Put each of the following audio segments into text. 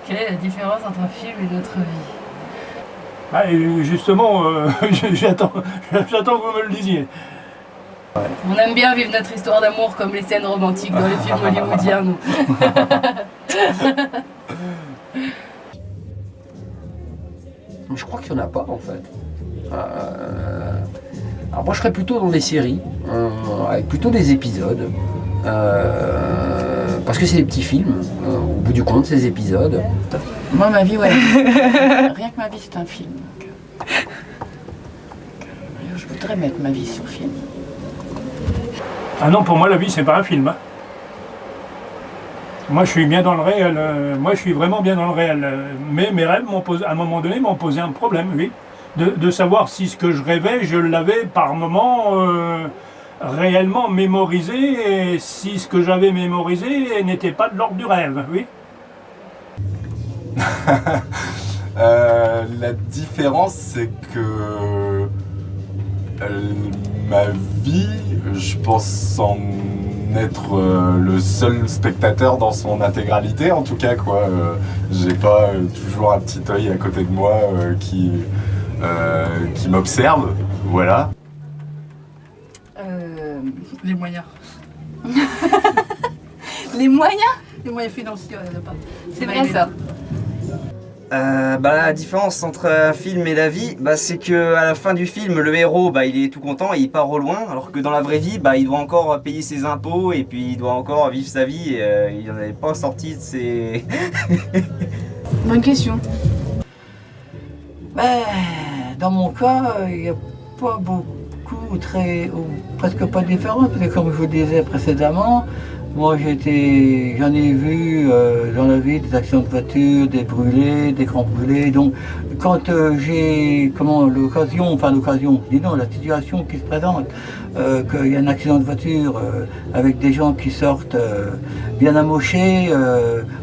Quelle est la différence entre un film et notre vie? Ah, et justement, j'attends que vous me le disiez. On aime bien vivre notre histoire d'amour comme les scènes romantiques dans les films hollywoodiens, nous. Je crois qu'il n'y en a pas en fait. Alors moi je serais plutôt dans des séries, avec plutôt des épisodes. Parce que c'est des petits films, au bout du compte, c'est des épisodes. Moi, ma vie, ouais. Rien que ma vie, c'est un film. Donc, je voudrais mettre ma vie sur film. Ah non, pour moi, la vie, c'est pas un film. Hein. Moi, je suis bien dans le réel. Moi, je suis vraiment bien dans le réel. Mais mes rêves, à un moment donné, m'ont posé un problème, oui. De savoir si ce que je rêvais, je l'avais par moment réellement mémorisé, et si ce que j'avais mémorisé n'était pas de l'ordre du rêve, oui. La différence, c'est que ma vie, je pense en être le seul spectateur dans son intégralité, en tout cas, quoi. J'ai pas toujours un petit œil à côté de moi qui m'observe, voilà. Les moyens. Les moyens? Les moyens financiers, on n'en a pas. C'est vrai ça. La différence entre un film et la vie, c'est que à la fin du film, le héros, il est tout content et il part au loin, alors que dans la vraie vie, il doit encore payer ses impôts et puis il doit encore vivre sa vie. Et, il n'en est pas sorti de ses... Bonne question. Dans mon cas, il n'y a pas beaucoup, ou presque pas de différence, parce que comme je vous le disais précédemment, moi j'en ai vu dans la vie des accidents de voiture, des brûlés, des grands brûlés. Donc quand j'ai la situation qui se présente, qu'il y a un accident de voiture avec des gens qui sortent bien amochés,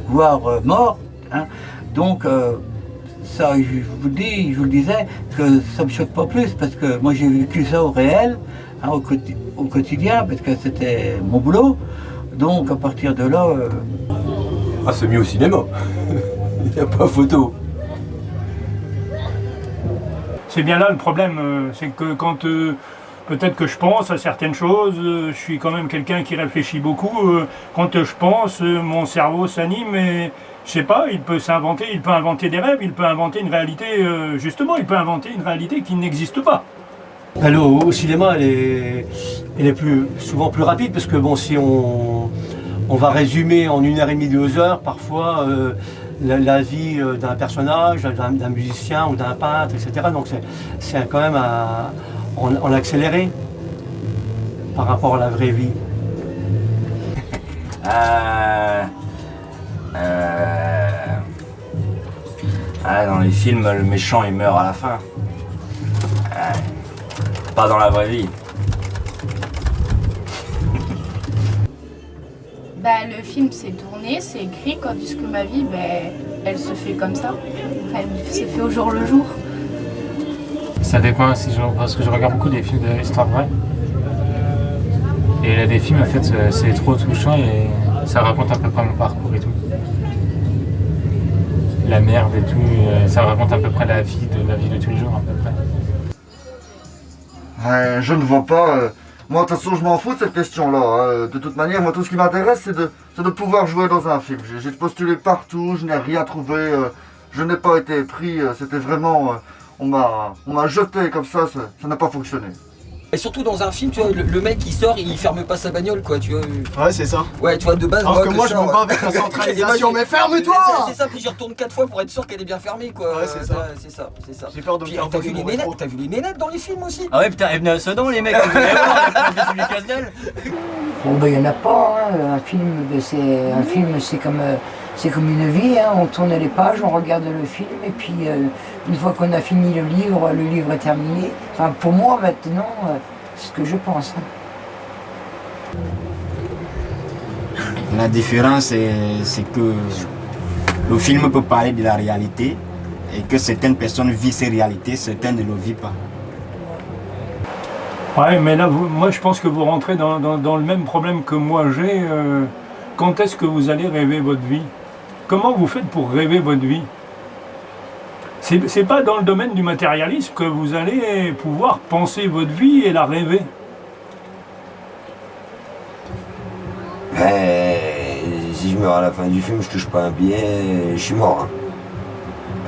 voire morts, hein, donc ça, je vous le disais, que ça me choque pas plus, parce que moi j'ai vécu ça au réel, hein, au quotidien, parce que c'était mon boulot. Donc à partir de là... Ah, c'est mieux au cinéma. Il n'y a pas photo. C'est bien là le problème, c'est que quand peut-être que je pense à certaines choses, je suis quand même quelqu'un qui réfléchit beaucoup. Quand je pense, mon cerveau s'anime et je sais pas, il peut inventer des rêves, il peut inventer une réalité, justement, il peut inventer une réalité qui n'existe pas. Aller au cinéma, elle est souvent plus rapide, parce que bon, si on va résumer en 1h30, 2 heures, parfois la vie d'un personnage, d'un musicien ou d'un peintre, etc. Donc c'est quand même en accéléré par rapport à la vraie vie. Dans les films, le méchant il meurt à la fin. Pas dans la vraie vie. Le film c'est tourné, c'est écrit, tandis que ma vie, elle se fait comme ça. Elle se fait au jour le jour. Ça dépend, parce que je regarde beaucoup des films d'histoire vraie. Et là, des films, en fait, c'est trop touchant et ça raconte à peu près mon parcours et tout. La merde et tout, ça raconte à peu près la vie de tous les jours, à peu près. Je ne vois pas. Moi, de toute façon, je m'en fous de cette question-là. Hein. De toute manière, moi, tout ce qui m'intéresse, c'est de pouvoir jouer dans un film. J'ai postulé partout, je n'ai rien trouvé. Je n'ai pas été pris. C'était vraiment... on m'a jeté comme ça n'a pas fonctionné. Et surtout dans un film, tu vois, le mec il sort, il ferme pas sa bagnole, quoi, tu vois. Ouais, c'est ça. Ouais, tu vois, de base, alors que moi je me bats avec la centralisation, mais ferme-toi. C'est ça, puis j'y retourne 4 fois pour être sûr qu'elle est bien fermée, quoi. Ouais, c'est ça. C'est ça. J'ai peur de me faire t'as vu les nénettes dans les films aussi? Ah ouais, putain, elles venaient à Sedan, les mecs, vous allez voir, les casse-dalle. Bon, il n'y en a pas, hein. Un film, c'est comme une vie, hein. On tourne les pages, on regarde le film, et puis une fois qu'on a fini le livre est terminé. Enfin, pour moi, maintenant, c'est ce que je pense. Hein. La différence, c'est que le film peut parler de la réalité, et que certaines personnes vivent ces réalités, certaines ne le vivent pas. Ouais, mais là, moi je pense que vous rentrez dans le même problème que moi j'ai. quand est-ce que vous allez rêver votre vie? Comment vous faites pour rêver votre vie? C'est pas dans le domaine du matérialisme que vous allez pouvoir penser votre vie et la rêver. Si je meurs à la fin du film, je touche pas un billet, je suis mort. Hein.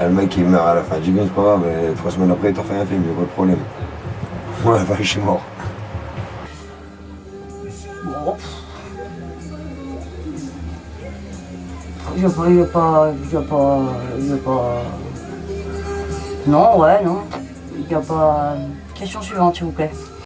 Le mec il meurt à la fin du film, c'est pas grave, mais 3 semaines après, t'en fais un film, y'a pas de problème. Moi, à la fin, je suis mort. Bon. Je pas. Non, ouais, non. Il n'y a pas. Question suivante, s'il vous plaît.